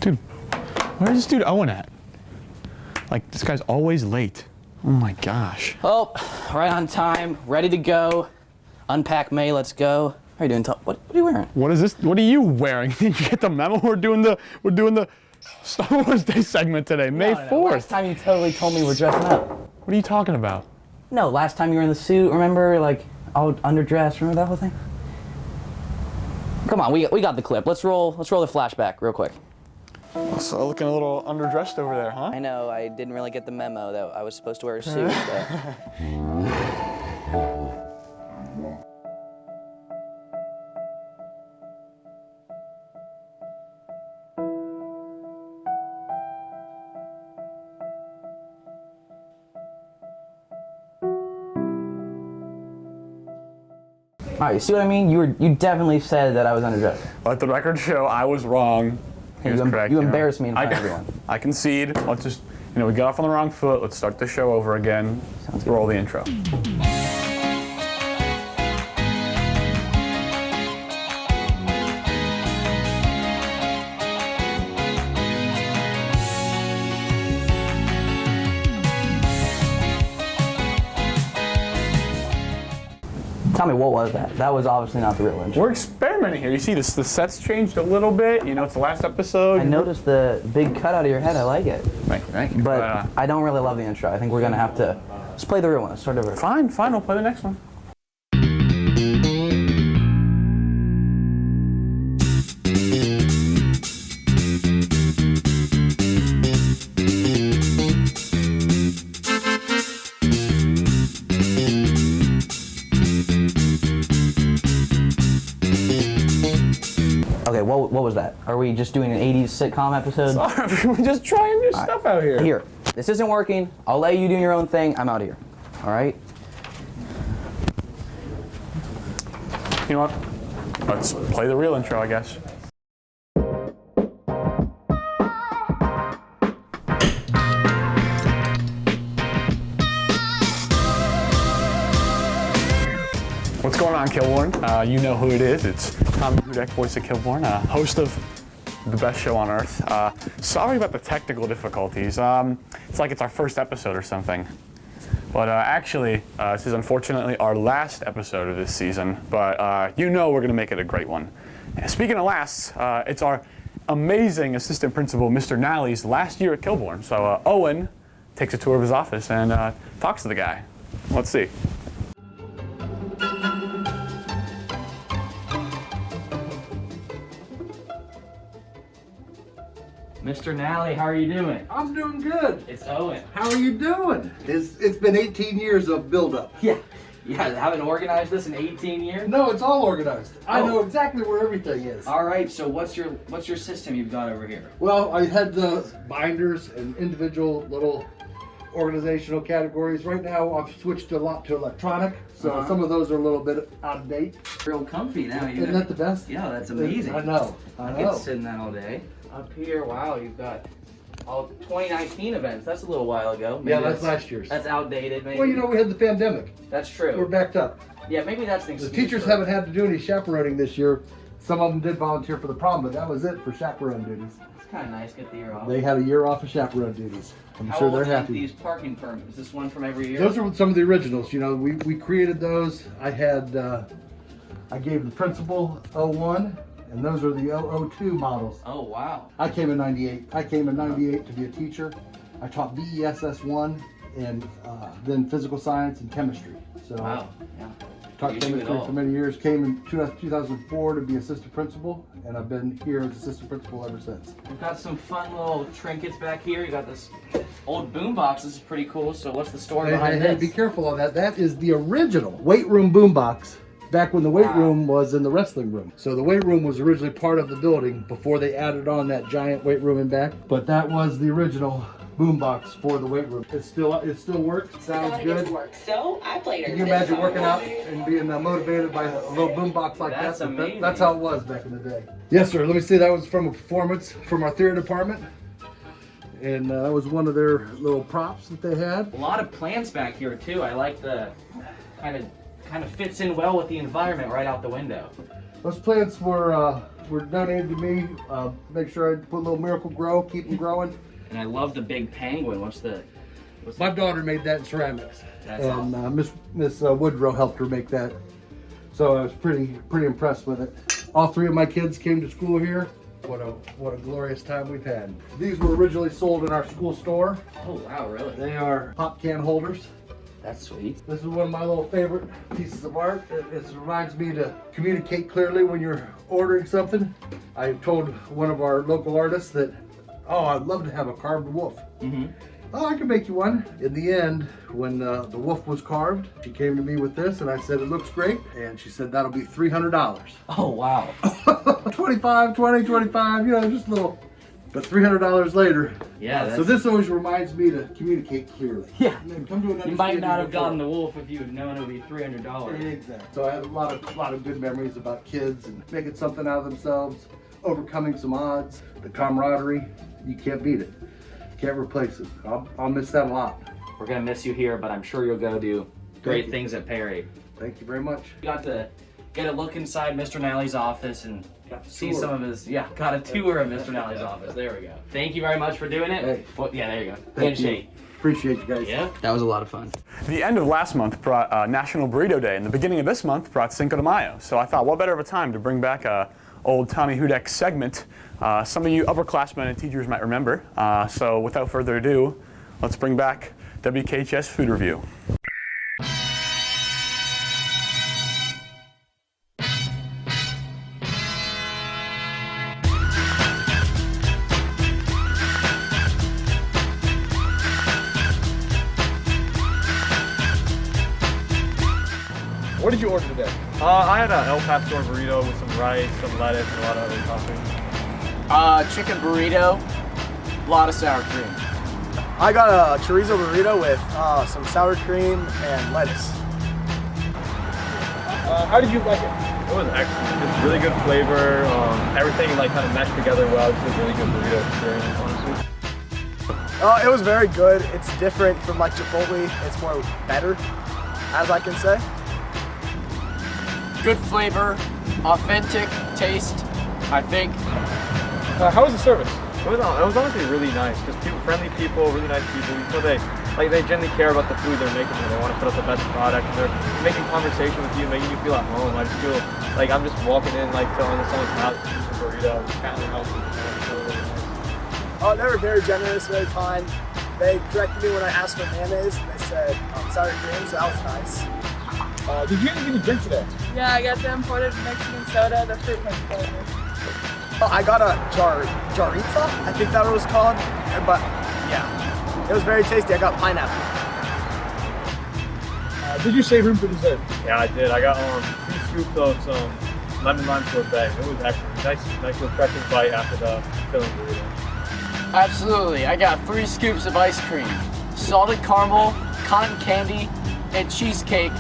Dude, where's this dude Owen at? Like, this guy's always late. Oh my gosh. Oh, right on time, ready to go. Unpack May, let's go. How are you doing, Tom? What are you wearing? What is this? What are you wearing? Did you get the memo? We're doing the Star Wars Day segment today, May 4th. Last time you totally told me we're dressing up. What are you talking about? No, last time you were in the suit, remember? Like, all underdressed, remember that whole thing? Come on, we got the clip. Let's roll the flashback real quick. So looking a little underdressed over there, huh? I know, I didn't really get the memo that I was supposed to wear a suit, but... All right, you see what I mean? You definitely said that I was underdressed. Let the record show I was wrong. He was correct. You embarrassed me in front of everyone. I concede. Let's just, we got off on the wrong foot. Let's start the show over again. Let's roll the intro. Tell me, what was that? That was obviously not the real intro. We're experimenting here. You see, the set's changed a little bit. It's the last episode. I noticed the big cut out of your head. I like it. Thank you. But I don't really love the intro. I think we're going to have to... Let's play the real one. Let's start over. Fine. We'll play the next one. Okay, what was that? Are we just doing an 80s sitcom episode? Sorry, we're just trying new stuff out here. Here, this isn't working. I'll let you do your own thing. I'm out of here. All right? You know what? Let's play the real intro, I guess. What's going on, Kilborn? You know who it is. It's Tommy Hudek, voice of Kilborn, host of the best show on earth. Sorry about the technical difficulties. It's like it's our first episode or something. But actually, this is unfortunately our last episode of this season, but we're going to make it a great one. And speaking of lasts, it's our amazing assistant principal, Mr. Nally's last year at Kilborn. So Owen takes a tour of his office and talks to the guy. Let's see. Mr. Nally, how are you doing? I'm doing good. It's Owen. How are you doing? It's been 18 years of buildup. Yeah, haven't organized this in 18 years? No, it's all organized. I know exactly where everything is. All right, so what's your system you've got over here? Well, I had the binders and individual little organizational categories. Right now, I've switched a lot to electronic, so some of those are a little bit out of date. Real comfy now. Isn't that the best? Yeah, that's amazing. I know. I could sit in that all day. Up here, wow, you've got all 2019 events. That's a little while ago. Maybe yeah, that's last year's. That's outdated, maybe. Well, we had the pandemic. That's true. We're backed up. Yeah, maybe that's an excuse. The teachers haven't had to do any chaperoning this year. Some of them did volunteer for the prom, but that was it for chaperone duties. It's kind of nice, get the year off. They had a year off of chaperone duties. I'm sure they're happy. How old are these parking permits? Is this one from every year? Those are some of the originals. We created those. I gave the principal 01, and those are the 002 models. Oh, wow. I came in 98. I came in 98 to be a teacher. I taught BESS 1 and then physical science and chemistry. So wow. Yeah. Taught chemistry for many years. Came in 2004 to be assistant principal, and I've been here as assistant principal ever since. We've got some fun little trinkets back here. You got this old boombox. This is pretty cool. So what's the story behind this? Be careful on that. That is the original weight room boombox. Back when the weight room was in the wrestling room. So the weight room was originally part of the building before they added on that giant weight room in back. But that was the original boombox for the weight room. It still works. Sounds good. So I played her. Can you imagine working out and being motivated by a little boombox like That's that? amazing. That's how it was back in the day. Yes, sir. Let me see. That was from a performance from our theater department. And that was one of their little props that they had. A lot of plants back here too. I like the kind of fits in well with the environment right out the window. Those plants were were donated to me. Make sure I put a little Miracle Grow, keep them growing. And I love the big penguin. What's My daughter made that in ceramics. That's and Miss Woodrow helped her make that. So I was pretty impressed with it. All 3 of my kids came to school here. What a glorious time we've had. These were originally sold in our school store. Oh wow, really? They are pop can holders. That's sweet. This is one of my little favorite pieces of art. It reminds me to communicate clearly when you're ordering something. I told one of our local artists that, oh, I'd love to have a carved wolf. Mm-hmm. Oh, I can make you one. In the end, when the wolf was carved, she came to me with this and I said, it looks great. And she said, that'll be $300. Oh, wow. 25, 20, 25, you know, just a little. But $300 later. Yeah. So this always reminds me to communicate clearly. Yeah. You might not have gotten the wolf if you had known it would be $300. Exactly. So I had a lot of good memories about kids and making something out of themselves, overcoming some odds, the camaraderie. You can't beat it. Can't replace it. I'll miss that a lot. We're gonna miss you here, but I'm sure you'll go do great things at Perry. Thank you very much. You got to get a look inside Mr. Nally's office and see tour. some of his, got a tour of Mr. Nally's office. There we go. Thank you very much for doing it. Hey. Well, yeah, there you go. Thank you. Handshake. Appreciate you guys. Yeah, that was a lot of fun. The end of last month brought National Burrito Day, and the beginning of this month brought Cinco de Mayo. So I thought, what better of a time to bring back a old Tommy Hudak segment some of you upperclassmen and teachers might remember. So without further ado, let's bring back WKHS Food Review. What did you order today? I had an El Pastor burrito with some rice, some lettuce, and a lot of other toppings. Chicken burrito, a lot of sour cream. I got a chorizo burrito with some sour cream and lettuce. How did you like it? It was excellent. Just really good flavor. Everything like kind of meshed together well. It's a really good burrito experience, honestly. It was very good. It's different from like Chipotle. It's more better, as I can say. Good flavor, authentic taste, I think. How was the service? It was honestly really nice. Just friendly people, really nice people. You feel they genuinely care about the food they're making. And they want to put up the best product. And they're making conversation with you, making you feel at home. I just feel like I'm just walking in, like telling someone's house to eat a burrito, family house. Oh, they were very generous, very kind. They corrected me when I asked for mayonnaise, and they said sour cream, so that was nice. Did you get any drink today? Yeah, I got the imported Mexican soda, the fruit punch flavor. I got a jarrita, I think that was called, but yeah, it was very tasty. I got pineapple. Did you save room for dessert? Yeah, I did. I got 2 scoops of some lemon lime sorbet. It was actually nice refreshing bite after the filling burrito. Absolutely, I got 3 scoops of ice cream, salted caramel, cotton candy, and cheesecake.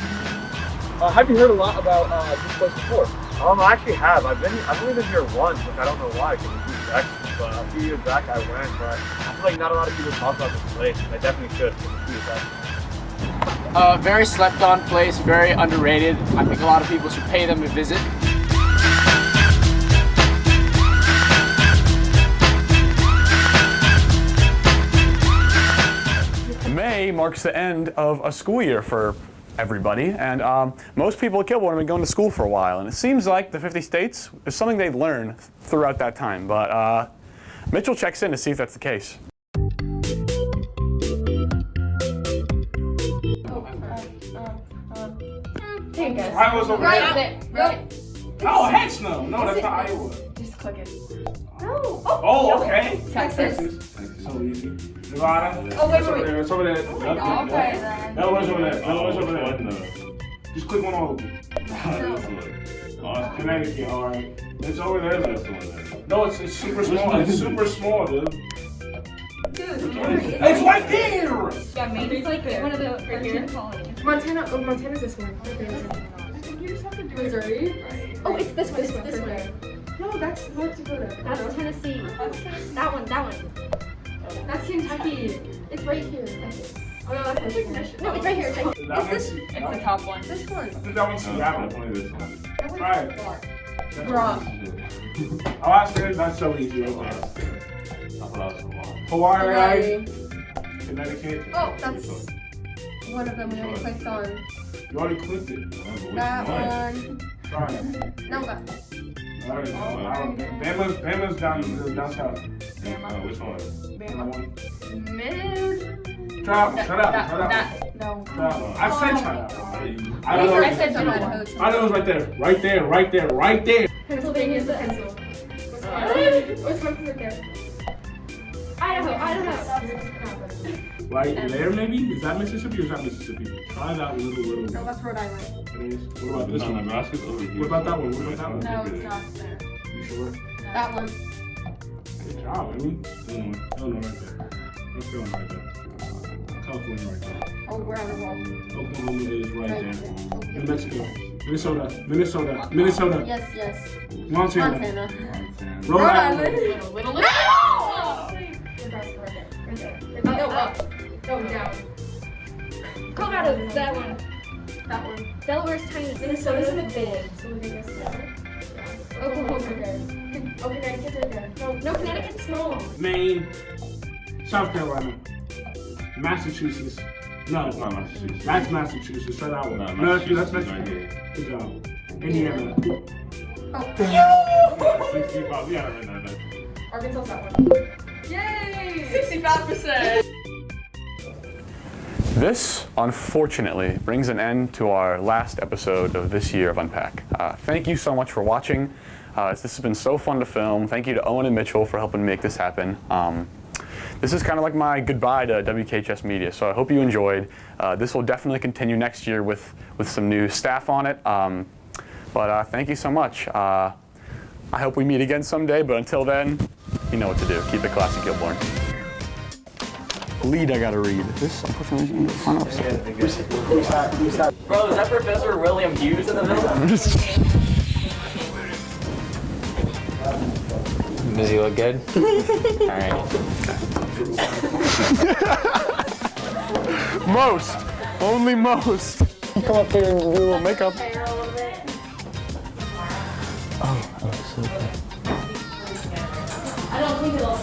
Have you heard a lot about this place before? I actually have. I've only been here once, which I don't know why, because the food's excellent. But a few years back I went, but I feel like not a lot of people talk about this place. I definitely should, because the food is excellent. Very slept on place, very underrated. I think a lot of people should pay them a visit. May marks the end of a school year for everybody, and most people at Kilbourne have been going to school for a while, and it seems like the 50 states is something they learn throughout that time, but Mitchell checks in to see if that's the case. There you go. Iowa's over Right there. there. Right. Oh, heck no. No, that's not Iowa. Just click it. Oh, okay. Texas. So easy. Nevada. Oh, wait. It's over there. Okay, then. That was over there. Just click on all of them. It's Connecticut, alright. It's over there. No, it's super small. It's super small, dude. It's right there! Yeah, maybe it's like one of the right here. Montana. Oh, Montana's this one. You just have to do Missouri. Oh, it's this one. This one. No, that's North Dakota. That's Tennessee. That one. That's Kentucky. It's right here. Oh no, that's Michigan. No, it's right here. It's the top one. This one. I think that one's Seattle. That one's Alright. Brock. Alaska, that's so easy right there. That's what I was going. Hawaii, Connecticut. Oh, that's one of them we already clicked on. You already clicked it. That one. Try it. No, that. All right. Bama's down south. Which one? That one. Mid. Try out. Shut up. Shut up. No. Try out. I said try out. I don't I said know. Idaho. I know it's right there. Right there. Right there. Right there. Pennsylvania's the pencil. Wisconsin's right there. Idaho. Right there, maybe? Is that Mississippi or is that Mississippi? Try that little. No, that's Rhode Island. It is. What about this No, one? Nebraska's over here. What about that one? What about that one? No, it's not there. You sure? That one. Good job, baby. Illinois right there. North Carolina right there. California right there. Oh, we're on the wall. Oklahoma is right there. New Mexico. Minnesota. Yes. Montana. Montana. Rhode Island. Little. No! Nebraska right there. No, up. No, down. Colorado, that one. That one. Delaware's tiny. Minnesota's in the big. So we're gonna guess Oklahoma's right there. Oh, Connecticut's right there. No, Connecticut's small. Maine. South Carolina. Massachusetts. No, It's not Massachusetts. that's Massachusetts. Try that one. No, No, that's Massachusetts is Mexico. right here. Good job. Indiana. Oh. 65. We got it right there. Arkansas's that one. Yay! 65%. This, unfortunately, brings an end to our last episode of this year of unPACK. Thank you so much for watching. This has been so fun to film. Thank you to Owen and Mitchell for helping make this happen. This is kind of like my goodbye to WKHS Media, so I hope you enjoyed. This will definitely continue next year with some new staff on it. But thank you so much. I hope we meet again someday, but until then, you know what to do. Keep it classy, Kilborn. Lead I gotta read. This, unfortunately, is in the front upside. Bro, is that Professor William Hughes in the middle? Does he look good? Alright. Most! Only most! Come up here and do a little makeup. Oh, so good. I don't think it'll